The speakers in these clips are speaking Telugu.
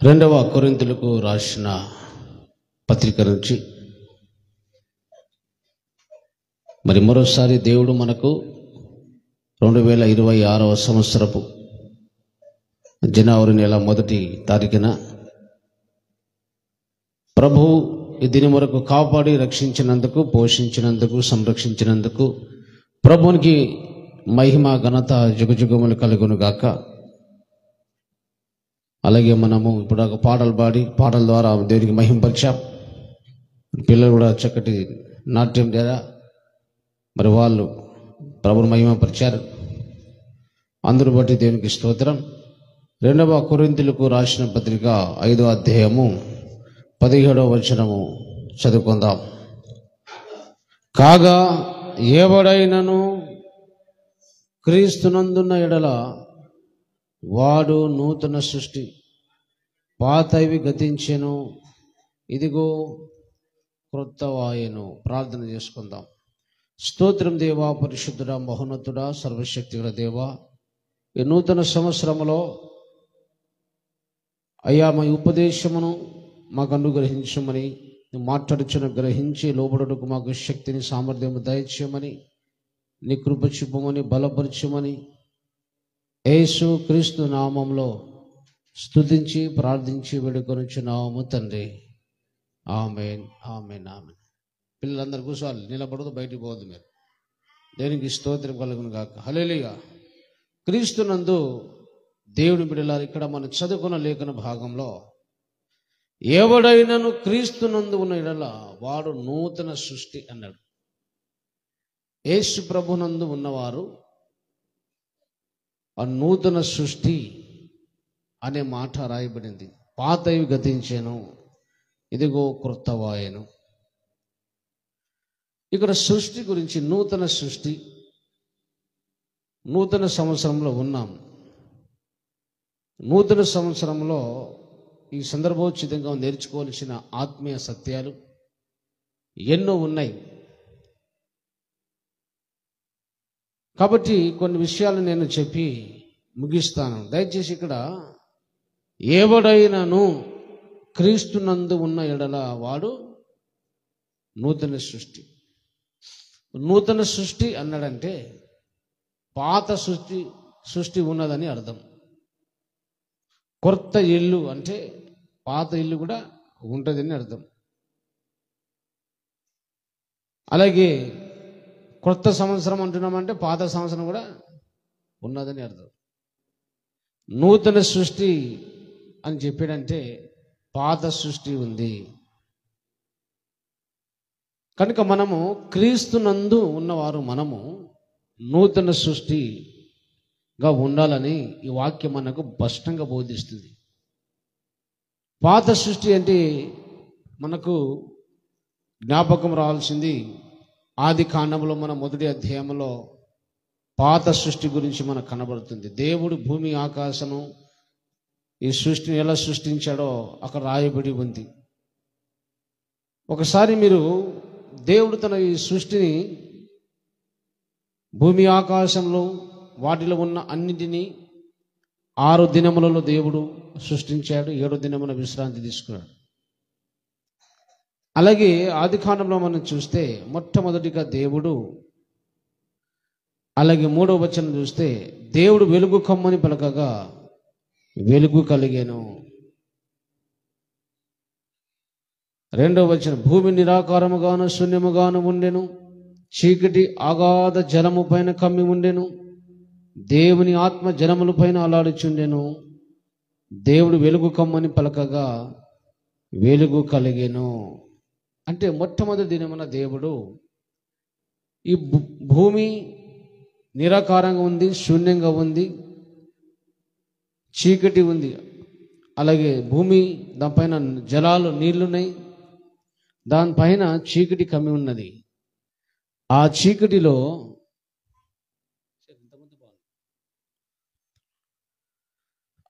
రెండవ కొరింథీయులకు రాసిన పత్రిక నుంచి మరి మరోసారి దేవుడు మనకు 2026వ సంవత్సరపు జనవరి నెల 1వ తారీఖున ప్రభువు ఈ దినం వరకు కాపాడి రక్షించినందుకు, పోషించినందుకు, సంరక్షించినందుకు ప్రభువునికి మహిమ ఘనత యుగయుగములు కలుగును గాక. అలాగే మనము ఇప్పుడు ఒక పాటలు పాడి పాటల ద్వారా దేవునికి మహిమపరిచాం. పిల్లలు కూడా చక్కటి నాట్యం ద్వారా మరి వాళ్ళు ప్రభువుని మహిమపరిచారు. అందరూ బట్టి దేవునికి స్తోత్రం. రెండవ కొరింథీయులకు రాసిన పత్రిక 5వ అధ్యాయము 17వ వచనము చదువుకుందాం. కాగా ఎవడైనను క్రీస్తునందున్న ఎడల వాడు నూతన సృష్టి, పాతవి గతించెను, ఇదిగో క్రొత్తవాయెను. ప్రార్థన చేసుకుందాం. స్తోత్రం దేవా, పరిశుద్ధుడా, మహోన్నతుడా, సర్వశక్తిగల దేవా, ఈ నూతన సంవత్సరములో అయ్యా మా ఉపదేశమును మాకు అనుగ్రహించమని, మాట్లాడుచున్న గ్రహించి లోబడుటకు మాకు శక్తిని, సామర్థ్యము దయచేయమని, నీ కృప చూపమని, బలపరచమని యేసు క్రీస్తు నామంలో స్తుతించి ప్రార్థించి వేడుకొనుచున్నాము తండ్రి. ఆమేన్, ఆమేన్, ఆమేన్. పిల్లలందరూ కూర్చోవాలి, నిలబడదు, బయటికి పోవద్దు. మీరు దేనికి స్తోత్రం కలుగును గాక. హల్లెలూయా. క్రీస్తునందు దేవుని బిడ్డలారా, ఇక్కడ మనం చదువుకున్న లేఖన భాగంలో ఎవడైనను క్రీస్తునందు ఉన్న ఎడల వాడు నూతన సృష్టి అన్నాడు. యేసు ప్రభునందు ఉన్నవారు ఆ నూతన సృష్టి అనే మాట రాయబడింది. పాతవి గతించెను, ఇదిగో క్రొత్తవాయెను. ఇక్కడ సృష్టి గురించి, నూతన సృష్టి, నూతన సంవత్సరంలో ఉన్నాం. నూతన సంవత్సరంలో ఈ సందర్భోచితంగా నేర్చుకోవాల్సిన ఆత్మీయ సత్యాలు ఎన్నో ఉన్నాయి. కాబట్టి కొన్ని విషయాలు నేను చెప్పి ముగిస్తాను. దయచేసి ఇక్కడ ఎవడైనను క్రీస్తునందు ఉన్న ఎడల వాడు నూతన సృష్టి. నూతన సృష్టి అన్నాడంటే పాత సృష్టి ఉన్నదని అర్థం. కొత్త ఇల్లు అంటే పాత ఇల్లు కూడా ఉంటుందని అర్థం. అలాగే కొత్త సంవత్సరం అంటున్నామంటే పాత సంవత్సరం కూడా ఉన్నదని అర్థం. నూతన సృష్టి అని చెప్పాడంటే పాత సృష్టి ఉంది. కనుక మనము క్రీస్తునందు ఉన్నవారు, మనము నూతన సృష్టిగా ఉండాలని ఈ వాక్యం మనకు స్పష్టంగా బోధిస్తుంది. పాత సృష్టి అంటే మనకు జ్ఞాపకం రావాల్సింది ఆది కాండంలో మన 1వ అధ్యాయంలో పాత సృష్టి గురించి మనకు కనబడుతుంది. దేవుడు భూమి ఆకాశము ఈ సృష్టిని ఎలా సృష్టించాడో అక్కడ రాయబడి ఉంది. ఒకసారి మీరు దేవుడు తన ఈ సృష్టిని, భూమి ఆకాశంలో వాటిలో ఉన్న అన్నిటినీ 6 దినములలో దేవుడు సృష్టించాడు. 7వ దినమున విశ్రాంతి తీసుకున్నాడు. అలాగే ఆది కాండంలో మనం చూస్తే మొట్టమొదటిగా దేవుడు, అలాగే 3వ వచనం చూస్తే దేవుడు వెలుగు కమ్మని పలకగా వెలుగు కలిగెను. 2వ వచనం భూమి నిరాకారముగాను శూన్యముగాను ఉండెను, చీకటి అగాధ జలము పైన కమ్మి ఉండెను, దేవుని ఆత్మ జలముల పైన అలాడుచుండెను. దేవుడు వెలుగు కమ్మని పలకగా వెలుగు కలిగెను. అంటే మొట్టమొదటి దినమున దేవుడు ఈ భూమి నిరాకారంగా ఉంది, శూన్యంగా ఉంది, చీకటి ఉంది. అలాగే భూమి దానిపైన జలాలు, నీళ్లున్నాయి, దానిపైన చీకటి కమ్మి ఉన్నది. ఆ చీకటిలో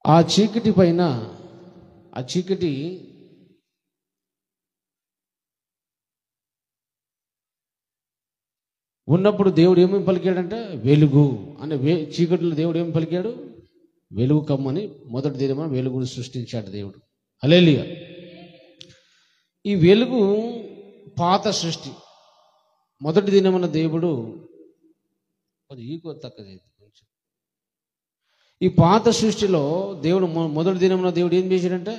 ఆ చీకటి పైన ఆ చీకటి ఉన్నప్పుడు దేవుడు ఏమి పలికాడంటే వెలుగు అనే చీకటిలో దేవుడు ఏమి పలికాడు? వెలుగు కమ్మని మొదటి దినమున వెలుగును సృష్టించాడు దేవుడు. హల్లెలూయా. ఈ వెలుగు పాత సృష్టి. మొదటి దినమున దేవుడు ఈ పాత సృష్టిలో దేవుడు మొదటి దినమున దేవుడు ఏం చేశాడంటే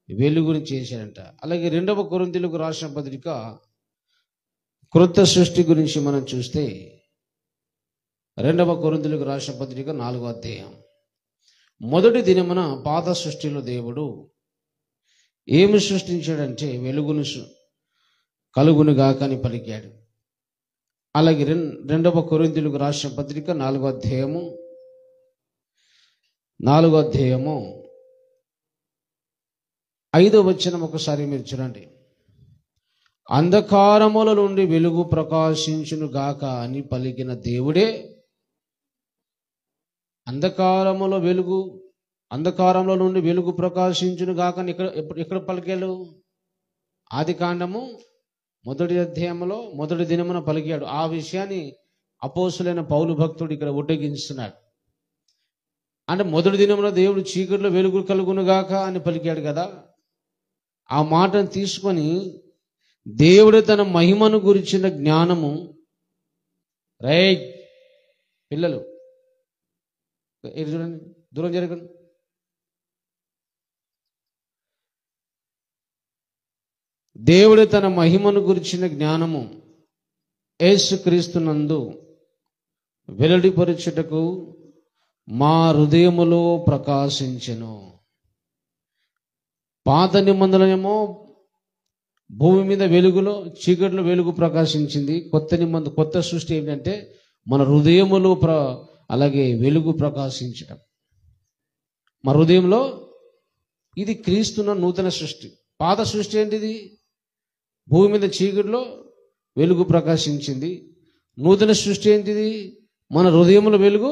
వెలుగుని చేశాడంట. అలాగే 2వ కొరింథీయులకు రాసిన పత్రిక క్రొత్త సృష్టి గురించి మనం చూస్తే 2వ కొరింథీయులకు రాసిన పత్రిక 4వ అధ్యాయం. మొదటి దినమున పాత సృష్టిలో దేవుడు ఏమి సృష్టించాడంటే వెలుగును కలుగును గాక అని పలికాడు. అలాగే 2వ కొరింథీయులకు రాసిన పత్రిక 4వ అధ్యాయము 5వ వచనం ఒకసారి మీరు చూడండి. అంధకారముల నుండి వెలుగు ప్రకాశించును గాక అని పలికిన దేవుడే అంధకారంలో నుండి వెలుగు ప్రకాశించును గాక అని ఎక్కడ పలికాడు? ఆది కాండము మొదటి అధ్యాయంలో మొదటి దినమున పలికాడు. ఆ విషయాన్ని అపోస్తులైన పౌలు భక్తుడు ఇక్కడ ఉడ్డగించున్నాడు. అంటే మొదటి దినమున దేవుడు చీకటిలో వెలుగు కలుగును గాక అని పలికాడు కదా. ఆ మాటను తీసుకొని దేవుడు తన మహిమను గురించిన జ్ఞానము, పిల్లలు చూడండి, దూరం జరగండి. దేవుడు తన మహిమను గురించిన జ్ఞానము యేసుక్రీస్తునందు వెల్లడిపరచుటకు మా హృదయములో ప్రకాశించెను. పాత నిబంధనలేమో భూమి మీద వెలుగులో చీకటిలో వెలుగు ప్రకాశించింది. కొత్త సృష్టి ఏంటంటే మన హృదయములో అలాగే వెలుగు ప్రకాశించడం. మన హృదయంలో ఇది క్రీస్తున్న నూతన సృష్టి. పాత సృష్టి ఏంటిది? భూమి మీద చీకటిలో వెలుగు ప్రకాశించింది. నూతన సృష్టి ఏంటిది? మన హృదయంలో వెలుగు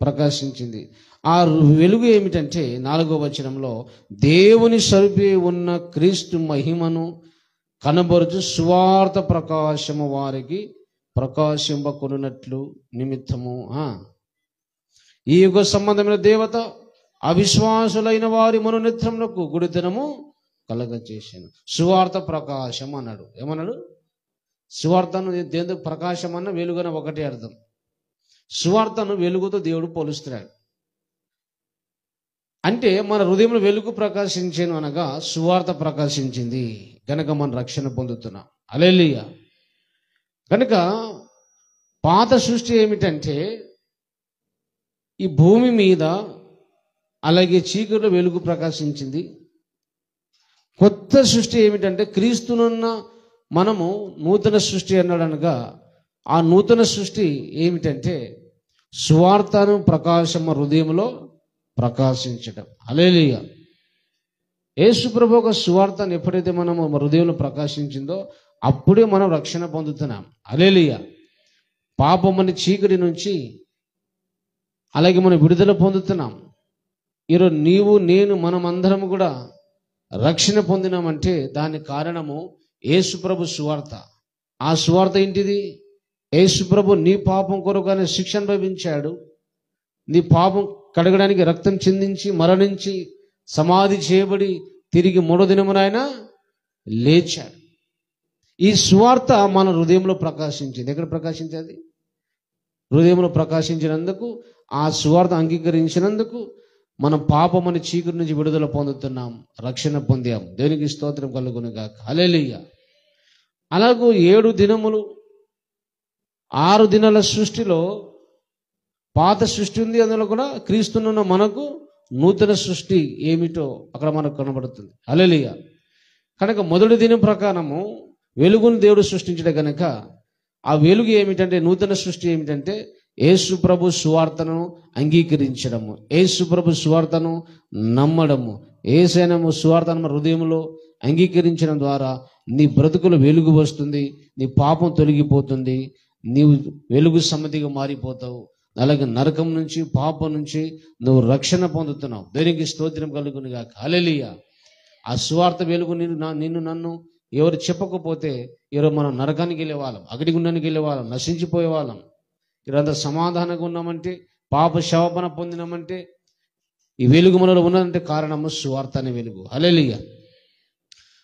ప్రకాశించింది. ఆ వెలుగు ఏమిటంటే 4వ వచనంలో దేవుని స్వరూపి ఉన్న క్రీస్తు మహిమను కనబరుచు సువార్త ప్రకాశము వారికి ప్రకాశింపకొనున్నట్లు నిమిత్తము. ఈ యుగ సంబంధమైన దేవత అవిశ్వాసులైన వారి మనోనేత్రములకు గుడితనము కలగచేసాను. సువార్త ప్రకాశం అన్నాడు. ఏమన్నాడు? సువార్తను దేవుడు ప్రకాశం అన్న వెలుగున ఒకటే అర్థం. సువార్తను వెలుగుతో దేవుడు పోలుస్తున్నాడు. అంటే మన హృదయంలో వెలుగు ప్రకాశించాను అనగా సువార్త ప్రకాశించింది కనుక మనం రక్షణ పొందుతున్నాం. హల్లెలూయా. కనుక పాత సృష్టి ఏమిటంటే ఈ భూమి మీద అలాగే చీకటిలో వెలుగు ప్రకాశించింది. కొత్త సృష్టి ఏమిటంటే క్రీస్తునున్న మనము నూతన సృష్టి అన్నాడు. అనగా ఆ నూతన సృష్టి ఏమిటంటే సువార్తను ప్రకాశం హృదయంలో ప్రకాశించడం. హల్లెలూయా. యేసు ప్రభు ఒక సువార్తను ఎప్పుడైతే మనము హృదయంలో ప్రకాశించిందో అప్పుడే మనం రక్షణ పొందుతున్నాం. హల్లెలూయా. పాపం అనే చీకటి నుంచి అలాగే మనం విడుదల పొందుతున్నాం. ఈరోజు నీవు నేను మనమందరం కూడా రక్షణ పొందినామంటే దానికి కారణము యేసు ప్రభు సువార్త. ఆ సువార్త ఏంటిది? యేసు ప్రభు నీ పాపం కొరకు ఆయన శిక్ష అనుభవించాడు. నీ పాపం కడగడానికి రక్తం చిందించి మరణించి సమాధి చేయబడి తిరిగి 3వ దినమున ఆయన లేచాడు. ఈ సువార్త మన హృదయంలో ప్రకాశించింది. ఎక్కడ ప్రకాశించేది? హృదయంలో ప్రకాశించినందుకు, ఆ సువార్త అంగీకరించినందుకు మనం పాపం అనే చీకటి నుంచి విడుదల పొందుతున్నాం, రక్షణ పొందాం. దేవునికి స్తోత్రం కలుగును గాక. హల్లెలూయా. అలాగూ 7 దినములు 6 దినాల సృష్టిలో పాత సృష్టి ఉంది. అందులో కూడా క్రీస్తునున్న మనకు నూతన సృష్టి ఏమిటో అక్కడ మనకు కనబడుతుంది. హల్లెలూయా. కనుక మొదటి దినం ప్రకారము వెలుగును దేవుడు సృష్టించడం కనుక ఆ వెలుగు ఏమిటంటే నూతన సృష్టి ఏమిటంటే యేసు ప్రభు సువార్తను అంగీకరించడము, యేసు ప్రభు సువార్తను నమ్మడము. యేసయ్యను సువార్తను హృదయంలో అంగీకరించడం ద్వారా నీ బ్రతుకులో వెలుగు వస్తుంది, నీ పాపం తొలగిపోతుంది, నీవు వెలుగు సమ్మతిగా మారిపోతావు. అలాగే నరకం నుంచి పాపం నుంచి నువ్వు రక్షణ పొందుతున్నావు. దేవునికి స్తోత్రం కలుగును గాక. హల్లెలూయా. ఆ సువార్త వెలుగు నిన్ను నన్ను ఎవరు చెప్పకపోతే ఈరోజు మనం నరకానికి వెళ్ళేవాళ్ళం, అగ్నిగుండానికి వెళ్ళేవాళ్ళం, నశించిపోయేవాళ్ళం. ఈరోజు సమాధానంగా ఉన్నామంటే, పాప శవపన పొందినామంటే, ఈ వెలుగు మనలో ఉన్నదంటే కారణము సువార్త అనే వెలుగు. హల్లెలూయా.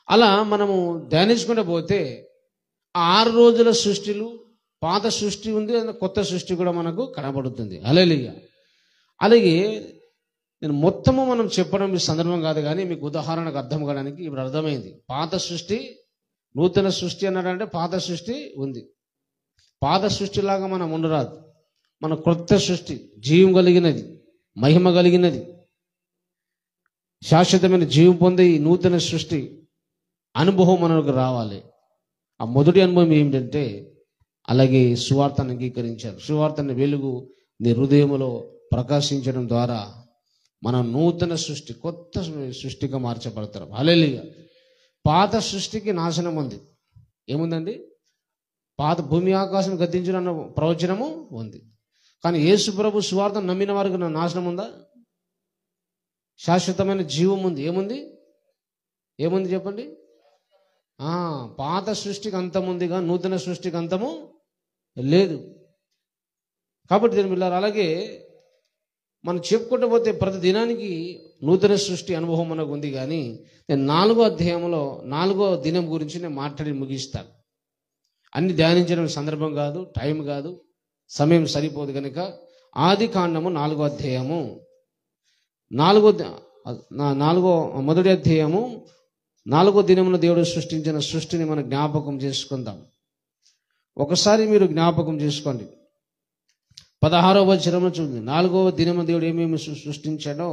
అలా మనము ధ్యానించుకుంటూ పోతే 6 రోజుల సృష్టిలు, పాత సృష్టి ఉంది, కొత్త సృష్టి కూడా మనకు కనబడుతుంది. హల్లెలూయా. అలాగే నేను మొత్తము మనం చెప్పడం ఈ సందర్భం కాదు, కానీ మీకు ఉదాహరణకు అర్థం కావడానికి ఇప్పుడు అర్థమైంది. పాత సృష్టి, నూతన సృష్టి అన్నాడంటే పాత సృష్టి ఉంది. పాత సృష్టిలాగా మనం ఉండరాదు. మన కొత్త సృష్టి, జీవం కలిగినది, మహిమ కలిగినది, శాశ్వతమైన జీవం పొందే ఈ నూతన సృష్టి అనుభవం మనకు రావాలి. ఆ మొదటి అనుభవం ఏమిటంటే, అలాగే సువార్తను అంగీకరించారు. సువార్తని వెలుగు నీ హృదయంలో ప్రకాశించడం ద్వారా మనం నూతన సృష్టి, కొత్త సృష్టిగా మార్చబడతాం. హల్లెలూయా. పాత సృష్టికి నాశనం ఉంది. ఏముందండి? పాత భూమి ఆకాశం గతించిన ప్రవచనము ఉంది. కానీ యేసు ప్రభు సువార్తను నమ్మిన వారికి నాశనం ఉందా? శాశ్వతమైన జీవం ఉంది. ఏముంది? ఏముంది చెప్పండి? పాత సృష్టికి అంతం ఉంది, కానీ నూతన సృష్టికి అంతము లేదు. కాబట్టి దీని పిల్లలు, అలాగే మనం చెప్పుకుంటూ పోతే ప్రతి దినానికి నూతన సృష్టి అనుభవం మనకు ఉంది. కానీ నేను 4వ అధ్యాయంలో 4వ దినం గురించి నేను మాట్లాడి ముగిస్తాను. అన్ని ధ్యానించడం సందర్భం కాదు, టైం కాదు, సమయం సరిపోదు. కనుక ఆది కాండము 4వ అధ్యాయము, మొదటి అధ్యాయము 4వ దినమున దేవుడు సృష్టించిన సృష్టిని మనం జ్ఞాపకం చేసుకుందాం. ఒకసారి మీరు జ్ఞాపకం చేసుకోండి. 16వ వచనంలో చూడండి. 4వ దినమున దేవుడు ఏమేమి సృష్టించాడో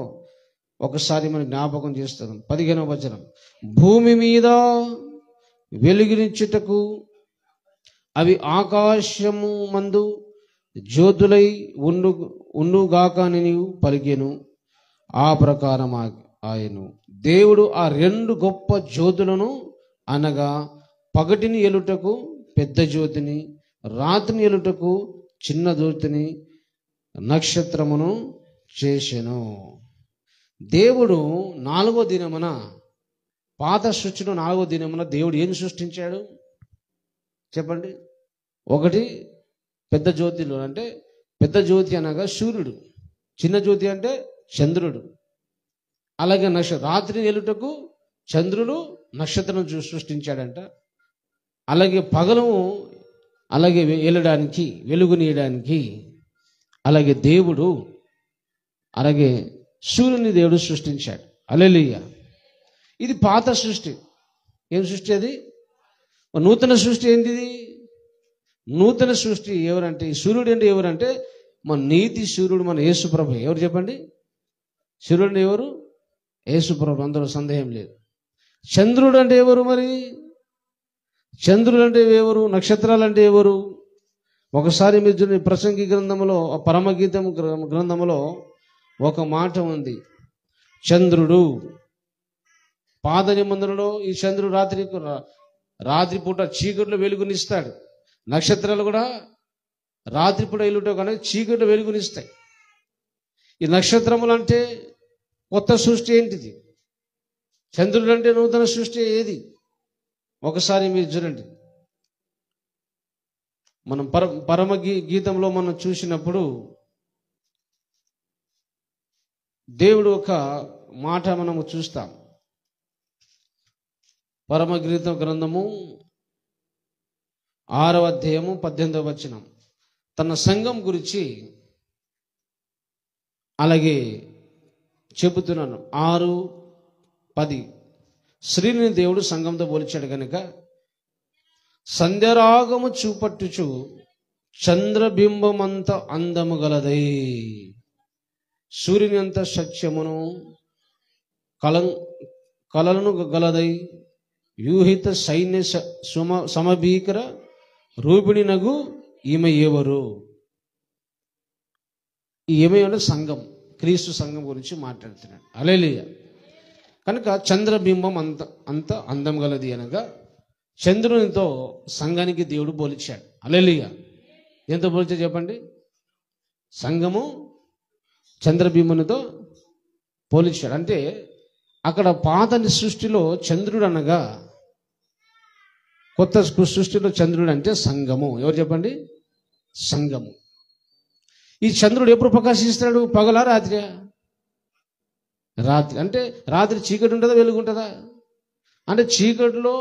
ఒకసారి మనం జ్ఞాపకం చేస్తాం. 15వ వచనం, భూమి మీద వెలుగునిచ్చుటకు అవి ఆకాశము మందు జ్యోతులై ఉండుగాకని పలికెను, ఆ ప్రకారం ఆయను. దేవుడు ఆ 2 గొప్ప జ్యోతులను, అనగా పగటిని ఎలుటకు పెద్ద జ్యోతిని, రాత్రిని ఎలుటకు చిన్న జ్యోతిని, నక్షత్రమును చేసెను. దేవుడు 4వ దినమున, పాత సృష్టిలో 4వ దినమున దేవుడు ఏం సృష్టించాడు చెప్పండి? ఒకటి పెద్ద జ్యోతిలో, అంటే పెద్ద జ్యోతి అనగా సూర్యుడు, చిన్న జ్యోతి అంటే చంద్రుడు. అలాగే రాత్రి ఎలుటకు చంద్రుడు నక్షత్రం సృష్టించాడంట. అలాగే పగలు అలాగే వెళ్ళడానికి, వెలుగునీయడానికి అలాగే దేవుడు, అలాగే సూర్యుని దేవుడు సృష్టించాడు. హల్లెలూయా. ఇది పాత సృష్టి. ఏం సృష్టి అది? నూతన సృష్టి ఏంటిది? నూతన సృష్టి ఎవరంటే, ఈ సూర్యుడు అంటే ఎవరంటే మన నీతి సూర్యుడు, మన యేసుప్రభు. ఎవరు చెప్పండి? సూర్యుడు ఎవరు? యేసుప్రభు, అందులో సందేహం లేదు. చంద్రుడు అంటే ఎవరు? మరి చంద్రుడు అంటే ఎవరు? నక్షత్రాలు అంటే ఎవరు? ఒకసారి మీరు చూడండి, ప్రసంగి గ్రంథంలో, పరమగీతం గ్రంథంలో ఒక మాట ఉంది. చంద్రుడు పాత నిబంధనలో ఈ చంద్రుడు రాత్రిపూట చీకట్లో వెలుగునిస్తాడు. నక్షత్రాలు కూడా రాత్రిపూట వెలుగుట కానీ చీకట్లో వెలుగునిస్తాయి. ఈ నక్షత్రములు అంటే కొత్త సృష్టి ఏంటిది? చంద్రుడు అంటే నూతన సృష్టి ఏది? ఒకసారి మీరు చూడండి. మనం పరమ గీతంలో మనం చూసినప్పుడు దేవుడు ఒక మాట మనము చూస్తాం. పరమగీతం గ్రంథము 6వ అధ్యాయము 18వ వచనం, తన సంఘం గురించి అలాగే చెబుతున్నాను. 6:10 స్త్రీని దేవుడు సంఘంతో పోల్చాడు కనుక, సంధ్యరాగము చూపట్టుచు చంద్రబింబమంత అందము గలదై, సూర్యుని అంత సత్యమును కలలను గలదై, వ్యూహిత సైన్య సమభీకర రూపిణినగు ఈమె ఎవరు? ఈమె అంటే సంఘం, క్రీస్తు సంఘం గురించి మాట్లాడుతున్నాడు. హల్లెలూయా. కనుక చంద్రబింబం అంత అందం గలది అనగా చంద్రునితో సంఘానికి దేవుడు పోల్చాడు. హల్లెలూయా. ఎంత పోల్చాడు చెప్పండి? సంఘము చంద్రబింబమునితో పోల్చాడు. అంటే అక్కడ పాత సృష్టిలో చంద్రుడు అనగా కొత్త సృష్టిలో చంద్రుడు అంటే సంఘము. ఎవరు చెప్పండి? సంఘము. ఈ చంద్రుడు ఎప్పుడు ప్రకాశిస్తాడు? పగలా రాత్రి? రాత్రి. అంటే రాత్రి చీకటి ఉంటుందా, వెలుగు ఉంటుందా? అంటే చీకటిలో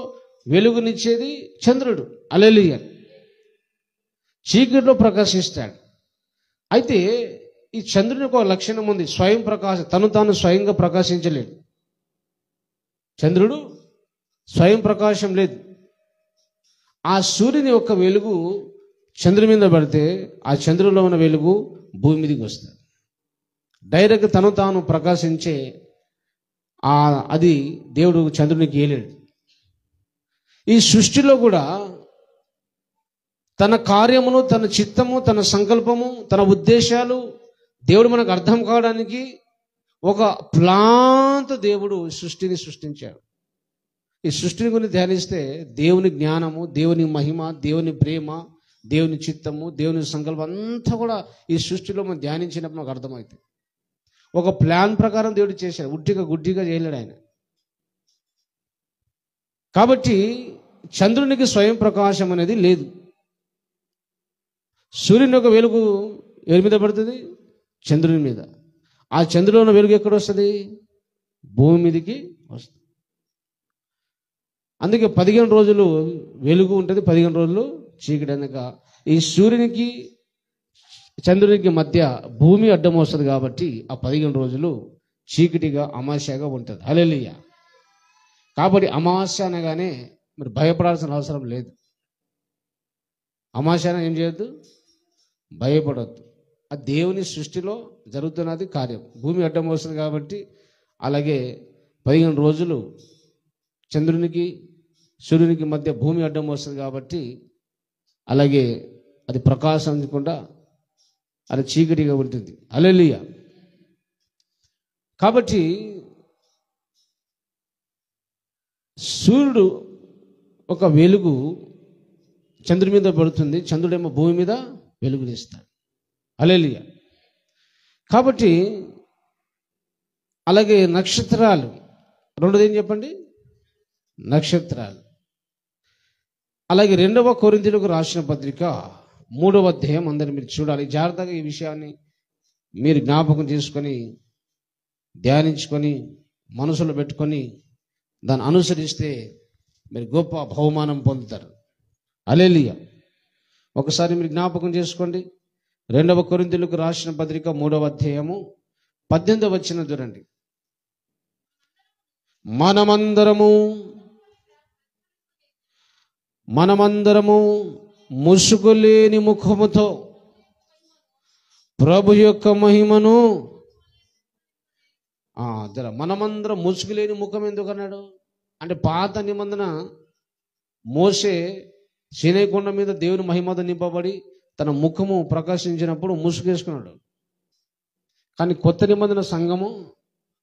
వెలుగునిచ్చేది చంద్రుడు. హల్లెలూయా. చీకటిలో ప్రకాశిస్తాడు. అయితే ఈ చంద్రునికి ఒక లక్షణం ఉంది, స్వయం ప్రకాశం. తను తాను స్వయంగా ప్రకాశించలేడు. చంద్రుడు స్వయం ప్రకాశం లేదు. ఆ సూర్యుని యొక్క వెలుగు చంద్రుని మీద పడితే ఆ చంద్రులో ఉన్న వెలుగు భూమి మీదకి వస్తుంది. డైరెక్ట్ తను తాను ప్రకాశించే అది దేవుడు చంద్రునికి ఇయ్యలేడు. ఈ సృష్టిలో కూడా తన కార్యములు, తన చిత్తము, తన సంకల్పము, తన ఉద్దేశాలు దేవుడు మనకు అర్థం కావడానికి ఒక ప్లాన్తో దేవుడు సృష్టిని సృష్టించాడు. ఈ సృష్టిని గురించి ధ్యానిస్తే దేవుని జ్ఞానము, దేవుని మహిమ, దేవుని ప్రేమ, దేవుని చిత్తము, దేవుని సంకల్పం అంతా కూడా ఈ సృష్టిలో మనం ధ్యానించినప్పుడు మనకు అర్థమవుతుంది. ఒక ప్లాన్ ప్రకారం దేవుడు చేశాడు, ఉట్టిగా గుడ్డిగా చేయలేడు ఆయన. కాబట్టి చంద్రునికి స్వయం ప్రకాశం అనేది లేదు. సూర్యుని యొక్క వెలుగు ఎవరి మీద పడుతుంది? చంద్రుని మీద. ఆ చంద్రులో ఉన్న వెలుగు ఎక్కడ వస్తుంది? భూమి మీదకి వస్తుంది. అందుకే 15 రోజులు వెలుగు ఉంటుంది, 15 రోజులు చీకటి. అనగా ఈ సూర్యునికి చంద్రునికి మధ్య భూమి అడ్డం వస్తుంది కాబట్టి ఆ 15 రోజులు చీకటిగా అమావాస్యగా ఉంటుంది. హల్లెలూయా. కాబట్టి అమావాస్య అనగానే మరి భయపడాల్సిన అవసరం లేదు. అమావాస్య ఏం చేయొద్దు, భయపడొద్దు. ఆ దేవుని సృష్టిలో జరుగుతున్నది కార్యం. భూమి అడ్డం వస్తుంది కాబట్టి అలాగే 15 రోజులు చంద్రునికి సూర్యునికి మధ్య భూమి అడ్డం వస్తుంది కాబట్టి అలాగే అది ప్రకాశించకుండా అది చీకటిగా ఉంటుంది. హల్లెలూయా. కాబట్టి సూర్యుడు ఒక వెలుగు చంద్రుడి మీద పడుతుంది, చంద్రుడేమో భూమి మీద వెలుగునిస్తాడు. హల్లెలూయా. కాబట్టి అలాగే నక్షత్రాలు, రెండోది ఏం చెప్పండి? నక్షత్రాలు. అలాగే 2వ కొరింథీయులకు రాసిన పత్రిక 3వ అధ్యాయం అందరూ మీరు చూడాలి జాగ్రత్తగా. ఈ విషయాన్ని మీరు జ్ఞాపకం చేసుకొని ధ్యానించుకొని మనసులో పెట్టుకొని దాన్ని అనుసరిస్తే మీరు గొప్ప బహుమానం పొందుతారు. హల్లెలూయా. ఒకసారి మీరు జ్ఞాపకం చేసుకోండి. 2వ కొరింథీయులకు రాసిన పత్రిక 3వ అధ్యాయము 18వ వచనం చూడండి. మనమందరము ముసుగులేని ముఖముతో ప్రభు యొక్క మహిమను మనమందరం ముసుగులేని ముఖం ఎందుకు అన్నాడు అంటే, పాత నిబంధన మోషే సీనాయి కొండ మీద దేవుని మహిమతో నింపబడి తన ముఖము ప్రకాశించినప్పుడు ముసుగేసుకున్నాడు. కానీ కొత్త నిబంధన సంఘము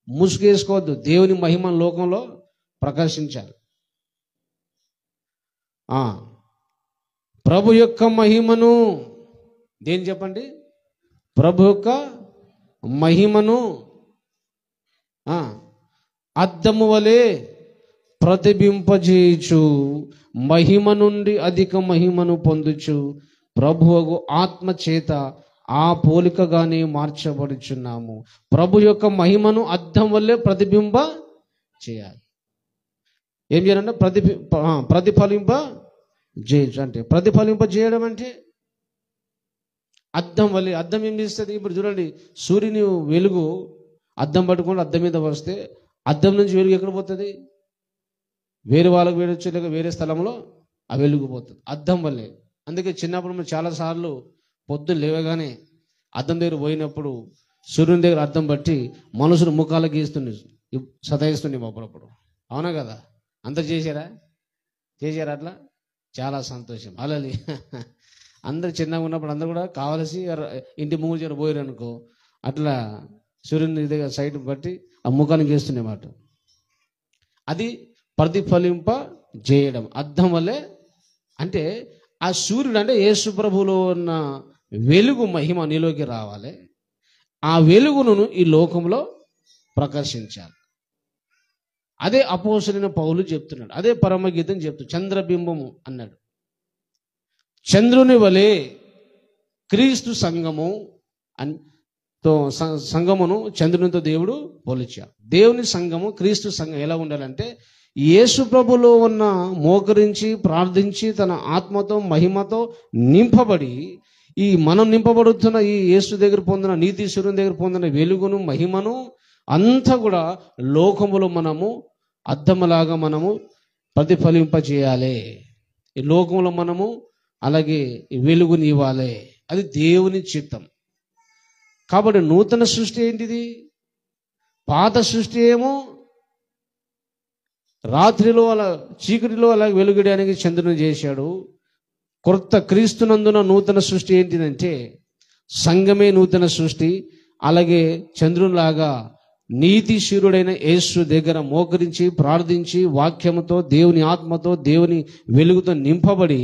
ముసుగేసుకోవద్దు, దేవుని మహిమ లోకంలో ప్రకాశించాలి. ప్రభు యొక్క మహిమను దేని చెప్పండి? ప్రభు యొక్క మహిమను అద్దము వలె ప్రతిబింపజేయుచు మహిమ నుండి అధిక మహిమను పొందుచు ప్రభువు ఆత్మ చేత ఆ పోలికగానే మార్చబడుచున్నాము. ప్రభు యొక్క మహిమను అద్దం వల్లే ప్రతిబింబ చేయాలి. ఏం చేయాలంటే ప్రతిఫలింప చేయొచ్చు. అంటే ప్రతిఫలింప చేయడం అంటే అద్దం వల్లే. అద్దం ఏం చేస్తుంది? ఇప్పుడు చూడండి, సూర్యుని వెలుగు అద్దం పట్టుకుంటే అద్దం మీద వస్తే అద్దం నుంచి వెలుగు ఎక్కడ పోతుంది? వేరే వాళ్ళకు వేడొచ్చు, లేక వేరే స్థలంలో ఆ వెలుగు పోతుంది అద్దం వల్లే. అందుకే చిన్నప్పుడు మేము చాలాసార్లు పొద్దున్న లేవగానే అద్దం దగ్గర పోయినప్పుడు సూర్యుని దగ్గర అద్దం బట్టి మనుషులు ముఖాలు గీస్తుంది, సతాయిస్తుంది అప్పుడప్పుడు. అవునా కదా? అంత చేశారా అట్లా? చాలా సంతోషం. అలాగే అందరు చిన్నగా ఉన్నప్పుడు అందరు కూడా కావలసి ఇంటి ముందు చేరు పోయారు అనుకో, అట్లా సూర్యుని దగ్గర సైడ్ బట్టి ఆ ముఖాన్ని గీస్తున్నమాట. అది ప్రతిఫలింప చేయడం అద్దం వల్లే. అంటే ఆ సూర్యుడు అంటే యేసు ప్రభువులో ఉన్న వెలుగు మహిమ నీలోకి రావాలి. ఆ వెలుగును ఈ లోకంలో ప్రకాశించాలి. అదే అపోస్తలుడైన పౌలు చెప్తున్నాడు. అదే పరమగీతం చెప్తూ చంద్రబింబము అన్నాడు. చంద్రుని వలె క్రీస్తు సంఘము సంఘమును చంద్రునితో దేవుడు పోల్చాడు. దేవుని సంఘము క్రీస్తు సంఘం ఎలా ఉండాలంటే యేసు ప్రభులో ఉన్న మోకరించి ప్రార్థించి తన ఆత్మతో మహిమతో నింపబడి ఈ మనం నింపబడుతున్న ఈ యేసు దగ్గర పొందిన నీతీశ్వరుని దగ్గర పొందిన వెలుగును మహిమను అంతా కూడా లోకములో మనము అద్దములాగా మనము ప్రతిఫలింపజేయాలి. ఈ లోకంలో మనము అలాగే వెలుగుని ఇవ్వాలి. అది దేవుని చిత్తం. కాబట్టి నూతన సృష్టి ఏంటిది? పాత సృష్టి ఏమో రాత్రిలో అలా చీకటిలో అలా వెలుగుడానికి చంద్రుని చేశాడు. కొత్త క్రీస్తునందున నూతన సృష్టి ఏంటిదంటే సంఘమే నూతన సృష్టి. అలాగే చంద్రునిలాగా నీతిశూరుడైన యేసు దగ్గర మోకరించి ప్రార్థించి వాక్యముతో దేవుని ఆత్మతో దేవుని వెలుగుతో నింపబడి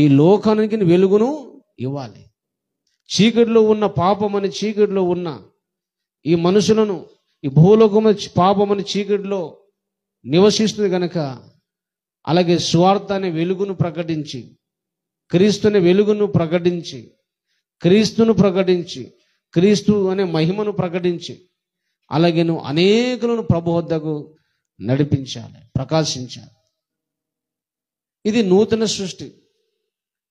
ఈ లోకానికి వెలుగును ఇవ్వాలి. చీకటిలో ఉన్న పాపమని చీకటిలో ఉన్న ఈ మనుషులను ఈ భూలోకము పాపమని చీకటిలో నివసిస్తుంది కనుక అలాగే స్వార్థ అనే వెలుగును ప్రకటించి క్రీస్తుని వెలుగును ప్రకటించి క్రీస్తు అనే మహిమను ప్రకటించి అలాగే నువ్వు అనేకులను ప్రభు వద్దకు నడిపించాలి, ప్రకాశించాలి. ఇది నూతన సృష్టి.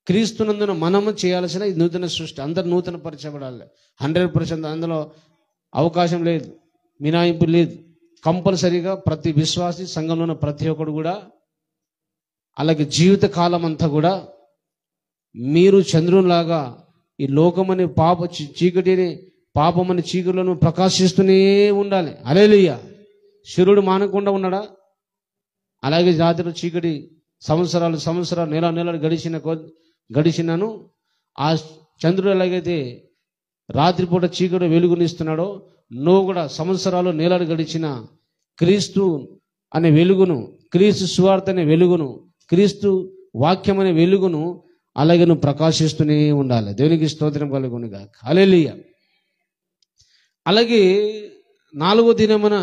క్రీస్తునందున మనము చేయాల్సిన ఇది నూతన సృష్టి. అందరు నూతన పరచబడాలి. 100% అందులో అవకాశం లేదు, మినాయింపు లేదు. కంపల్సరీగా ప్రతి విశ్వాసి సంఘంలో ఉన్న ప్రతి ఒక్కడు కూడా అలాగే జీవిత కాలం అంతా కూడా మీరు చంద్రునిలాగా ఈ లోకమని చీకటిని పాపమని చీకటిలను ప్రకాశిస్తూనే ఉండాలి. హల్లెలూయా. సూర్యుడు మానకుండా ఉన్నాడా? అలాగే జాతిలో చీకటి సంవత్సరాలు నెలలు గడిచినను ఆ చంద్రుడు ఎలాగైతే రాత్రిపూట చీకటి వెలుగునిస్తున్నాడో నువ్వు కూడా సంవత్సరాలు నెలలు గడిచిన క్రీస్తు అనే వెలుగును, క్రీస్తు సువార్త అనే వెలుగును, క్రీస్తు వాక్యం అనే వెలుగును అలాగే నువ్వు ప్రకాశిస్తూనే ఉండాలి. దేవునికి స్తోత్రం కలుగునుగాక. హల్లెలూయా. అలాగే 4వ దినమున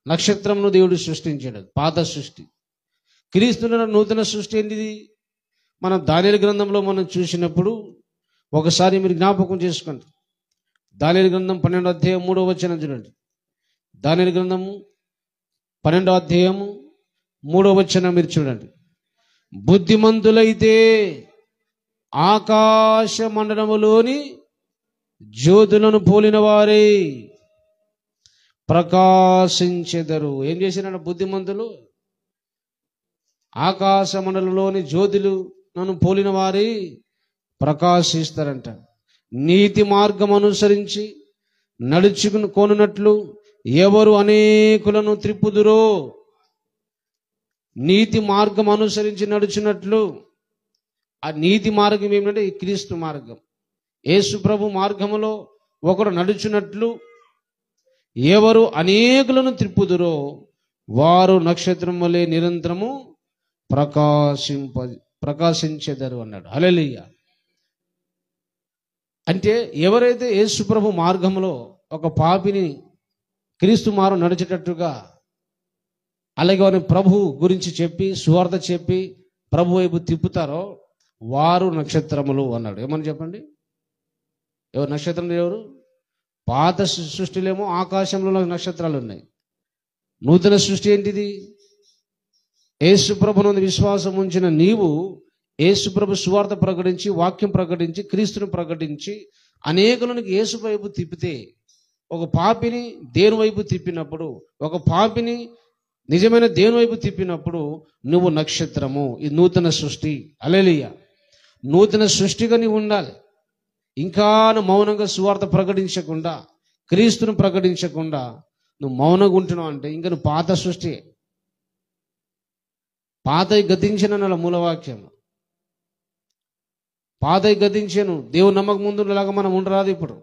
నక్షత్రమును దేవుడు సృష్టించాడు. పాత సృష్టి. క్రీస్తులో నూతన సృష్టి ఏంటిది? మనం దానియేలు గ్రంథంలో మనం చూసినప్పుడు ఒకసారి మీరు జ్ఞాపకం చేసుకోండి. దానియేలు గ్రంథం 12వ అధ్యాయం 3వ వచనం చూడండి. దానియేలు గ్రంథము 12వ అధ్యాయము 3వ వచనం మీరు చూడండి. బుద్ధిమంతులైతే ఆకాశ మండలములోని జ్యోతులను పోలిన వారే ప్రకాశించెదరు. ఏం చేసినాడు బుద్ధిమంతులు? ఆకాశ మండలంలోని జ్యోతులను పోలిన వారే ప్రకాశిస్తారంట. నీతి మార్గం అనుసరించి నడుచుకొనున్నట్లు ఎవరు అనేకులను త్రిప్పుదురో, నీతి మార్గం అనుసరించి నడుచున్నట్లు. ఆ నీతి మార్గం ఏమిటంటే ఈ క్రీస్తు మార్గం. యేసు ప్రభు మార్గములో ఒకడు నడుచున్నట్లు ఎవరు అనేకులను త్రిప్పుదురో వారు నక్షత్రం వలె నిరంతరము ప్రకాశించెదరు అన్నాడు. హల్లెలూయా. అంటే ఎవరైతే యేసు ప్రభు మార్గంలో ఒక పాపిని క్రీస్తు మార్గం నడిచేటట్టుగా అలాగే వారిని ప్రభు గురించి చెప్పి సువార్త చెప్పి ప్రభు వైపు తిప్పుతారో వారు నక్షత్రములు అన్నాడు. ఏమని చెప్పండి? ఎవరు నక్షత్రం? ఎవరు? పాత సృష్టిలేమో ఆకాశంలో నక్షత్రాలు ఉన్నాయి. నూతన సృష్టి ఏంటిది? యేసు ప్రభునందు విశ్వాసం ఉంచిన నీవు యేసు ప్రభు సువార్త ప్రకటించి వాక్యం ప్రకటించి క్రీస్తుని ప్రకటించి అనేకులను యేసు వైపు తిప్పితే, ఒక పాపిని దేవుని వైపు తిప్పినప్పుడు, ఒక పాపిని నిజమైన దేవుని వైపు తిప్పినప్పుడు నువ్వు నక్షత్రము. ఇది నూతన సృష్టి. హల్లెలూయా. నూతన సృష్టిగా నీవు ఉండాలి. ఇంకా నువ్వు మౌనంగా సువార్త ప్రకటించకుండా క్రీస్తును ప్రకటించకుండా నువ్వు మౌనంగా ఉంటున్నావు అంటే ఇంకా నువ్వు పాత సృష్టి. పాతై గతించిన మూలవాక్యం. పాతై గతించాను. దేవుని నమ్మకం ముందులాగా మనం ఉండరాదు. ఇప్పుడు